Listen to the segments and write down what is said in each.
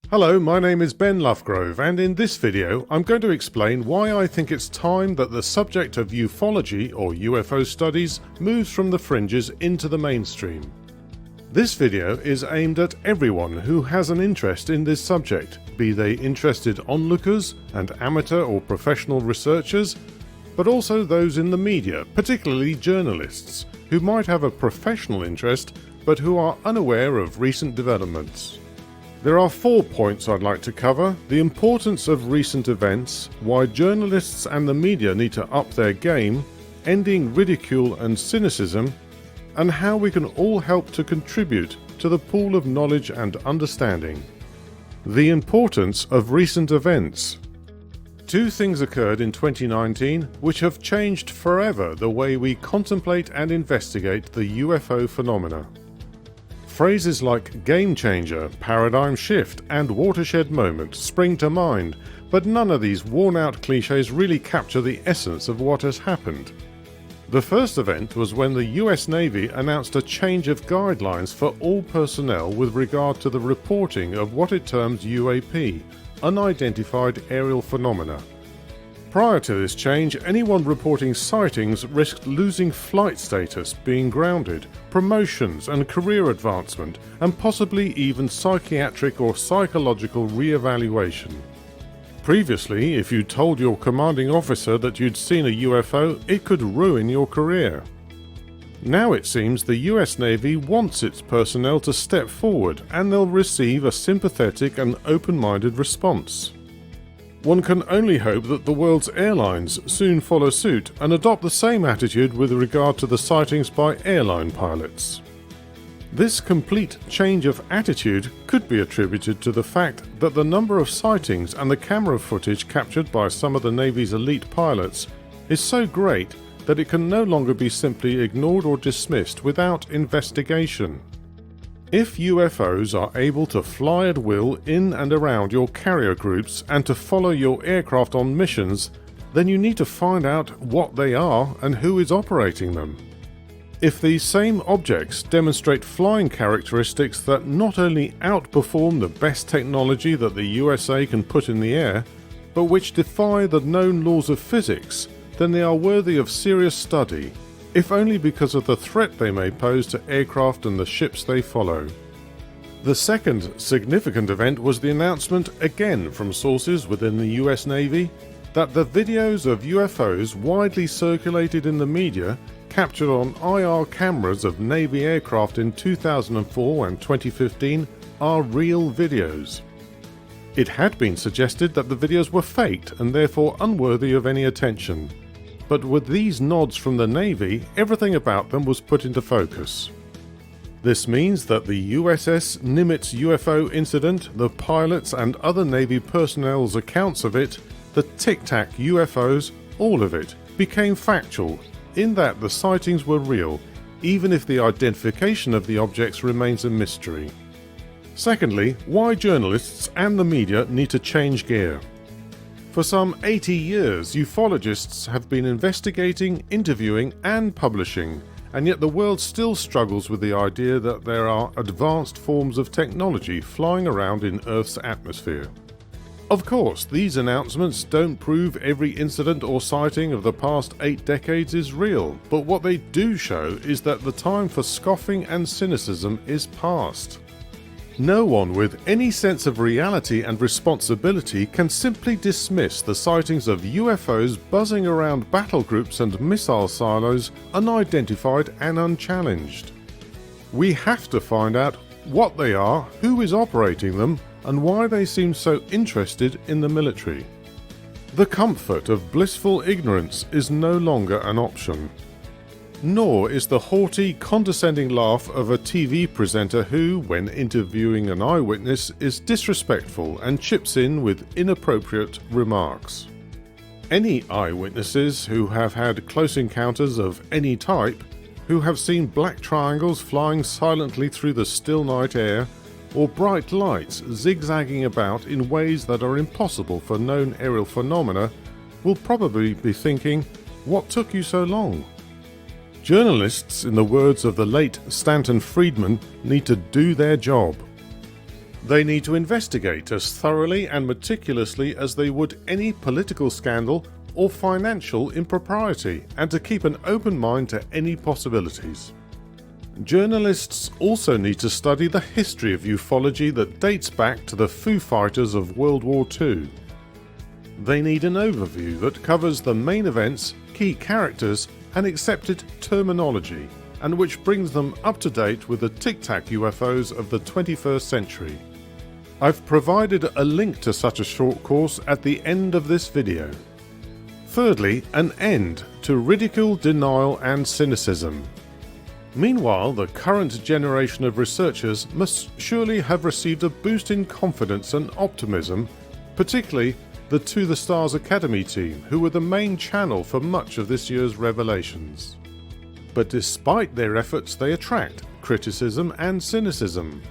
Hello, my name is Ben Lovegrove, and in this video I'm going to explain why I think it's time that the subject of ufology or UFO studies moves from the fringes into the mainstream. This video is aimed at everyone who has an interest in this subject, be they interested onlookers and amateur or professional researchers, but also those in the media, particularly journalists, who might have a professional interest but who are unaware of recent developments. There are 4 points I'd like to cover: the importance of recent events, why journalists and the media need to up their game, ending ridicule and cynicism, and how we can all help to contribute to the pool of knowledge and understanding. The importance of recent events. 2 things occurred in 2019 which have changed forever the way we contemplate and investigate the UFO phenomena. Phrases like game changer, paradigm shift, and watershed moment spring to mind, but none of these worn-out cliches really capture the essence of what has happened. The first event was when the US Navy announced a change of guidelines for all personnel with regard to the reporting of what it terms UAP, Unidentified Aerial Phenomena. Prior to this change, anyone reporting sightings risked losing flight status, being grounded, promotions and career advancement, and possibly even psychiatric or psychological re-evaluation. Previously, if you told your commanding officer that you'd seen a UFO, it could ruin your career. Now it seems the US Navy wants its personnel to step forward, and they'll receive a sympathetic and open-minded response. One can only hope that the world's airlines soon follow suit and adopt the same attitude with regard to the sightings by airline pilots. This complete change of attitude could be attributed to the fact that the number of sightings and the camera footage captured by some of the Navy's elite pilots is so great that it can no longer be simply ignored or dismissed without investigation. If UFOs are able to fly at will in and around your carrier groups and to follow your aircraft on missions, then you need to find out what they are and who is operating them. If these same objects demonstrate flying characteristics that not only outperform the best technology that the USA can put in the air, but which defy the known laws of physics, then they are worthy of serious study, if only because of the threat they may pose to aircraft and the ships they follow. The second significant event was the announcement, again from sources within the US Navy, that the videos of UFOs widely circulated in the media, captured on IR cameras of Navy aircraft in 2004 and 2015, are real videos. It had been suggested that the videos were faked and therefore unworthy of any attention. But with these nods from the Navy, everything about them was put into focus. This means that the USS Nimitz UFO incident, the pilots and other Navy personnel's accounts of it, the Tic Tac UFOs, all of it, became factual, in that the sightings were real, even if the identification of the objects remains a mystery. Secondly, why journalists and the media need to change gear. For some 80 years, ufologists have been investigating, interviewing and publishing, and yet the world still struggles with the idea that there are advanced forms of technology flying around in Earth's atmosphere. Of course, these announcements don't prove every incident or sighting of the past 8 decades is real, but what they do show is that the time for scoffing and cynicism is past. No one with any sense of reality and responsibility can simply dismiss the sightings of UFOs buzzing around battle groups and missile silos unidentified and unchallenged. We have to find out what they are, who is operating them, and why they seem so interested in the military. The comfort of blissful ignorance is no longer an option. Nor is the haughty, condescending laugh of a TV presenter who, when interviewing an eyewitness, is disrespectful and chips in with inappropriate remarks. Any eyewitnesses who have had close encounters of any type, who have seen black triangles flying silently through the still night air, or bright lights zigzagging about in ways that are impossible for known aerial phenomena, will probably be thinking, "What took you so long?" Journalists, in the words of the late Stanton Friedman, need to do their job. They need to investigate as thoroughly and meticulously as they would any political scandal or financial impropriety, and to keep an open mind to any possibilities. Journalists also need to study the history of ufology that dates back to the Foo Fighters of World War II. They need an overview that covers the main events, key characters, and accepted terminology, and which brings them up to date with the Tic-Tac UFOs of the 21st century. I've provided a link to such a short course at the end of this video. Thirdly, an end to ridicule, denial, and cynicism. Meanwhile, the current generation of researchers must surely have received a boost in confidence and optimism, particularly the To the Stars Academy team, who were the main channel for much of this year's revelations. But despite their efforts, they attract criticism and cynicism.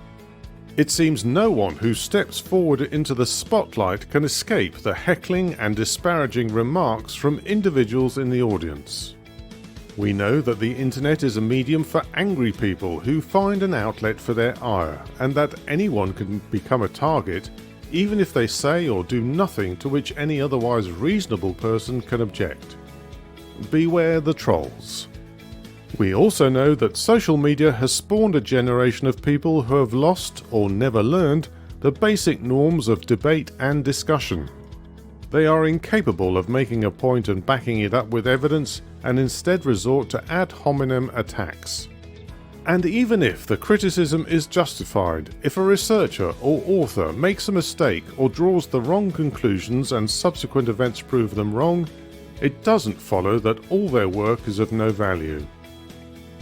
It seems no one who steps forward into the spotlight can escape the heckling and disparaging remarks from individuals in the audience. We know that the internet is a medium for angry people who find an outlet for their ire, and that anyone can become a target, even if they say or do nothing to which any otherwise reasonable person can object. Beware the trolls. We also know that social media has spawned a generation of people who have lost or never learned the basic norms of debate and discussion. They are incapable of making a point and backing it up with evidence, and instead resort to ad hominem attacks. And even if the criticism is justified, if a researcher or author makes a mistake or draws the wrong conclusions and subsequent events prove them wrong, it doesn't follow that all their work is of no value.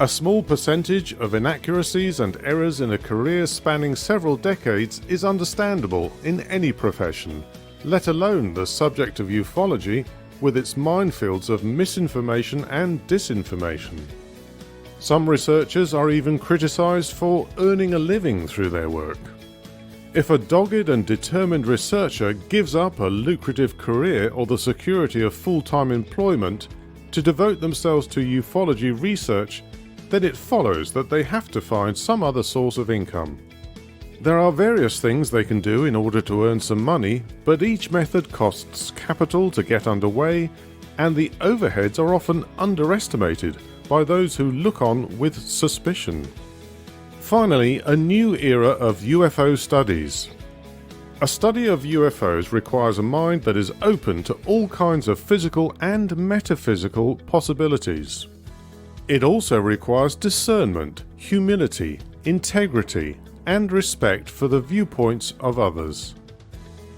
A small percentage of inaccuracies and errors in a career spanning several decades is understandable in any profession, let alone the subject of ufology with its minefields of misinformation and disinformation. Some researchers are even criticized for earning a living through their work. If a dogged and determined researcher gives up a lucrative career or the security of full-time employment to devote themselves to ufology research, then it follows that they have to find some other source of income. There are various things they can do in order to earn some money, but each method costs capital to get underway, and the overheads are often underestimated by those who look on with suspicion. Finally, a new era of UFO studies. A study of UFOs requires a mind that is open to all kinds of physical and metaphysical possibilities. It also requires discernment, humility, integrity, and respect for the viewpoints of others.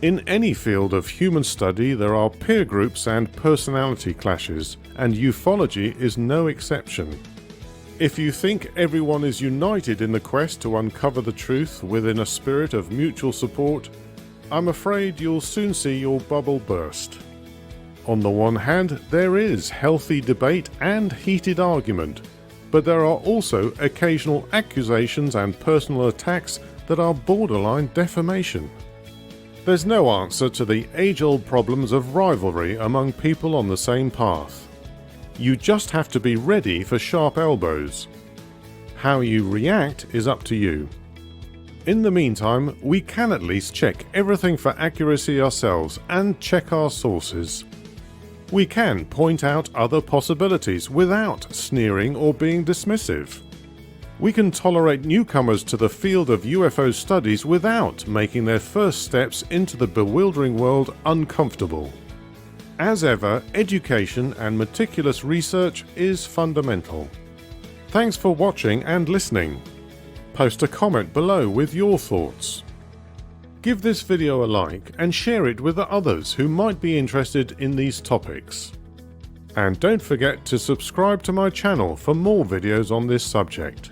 In any field of human study, there are peer groups and personality clashes, and ufology is no exception. If you think everyone is united in the quest to uncover the truth within a spirit of mutual support, I'm afraid you'll soon see your bubble burst. On the one hand, there is healthy debate and heated argument, but there are also occasional accusations and personal attacks that are borderline defamation. There's no answer to the age-old problems of rivalry among people on the same path. You just have to be ready for sharp elbows. How you react is up to you. In the meantime, we can at least check everything for accuracy ourselves and check our sources. We can point out other possibilities without sneering or being dismissive. We can tolerate newcomers to the field of UFO studies without making their first steps into the bewildering world uncomfortable. As ever, education and meticulous research is fundamental. Thanks for watching and listening. Post a comment below with your thoughts. Give this video a like and share it with others who might be interested in these topics. And don't forget to subscribe to my channel for more videos on this subject.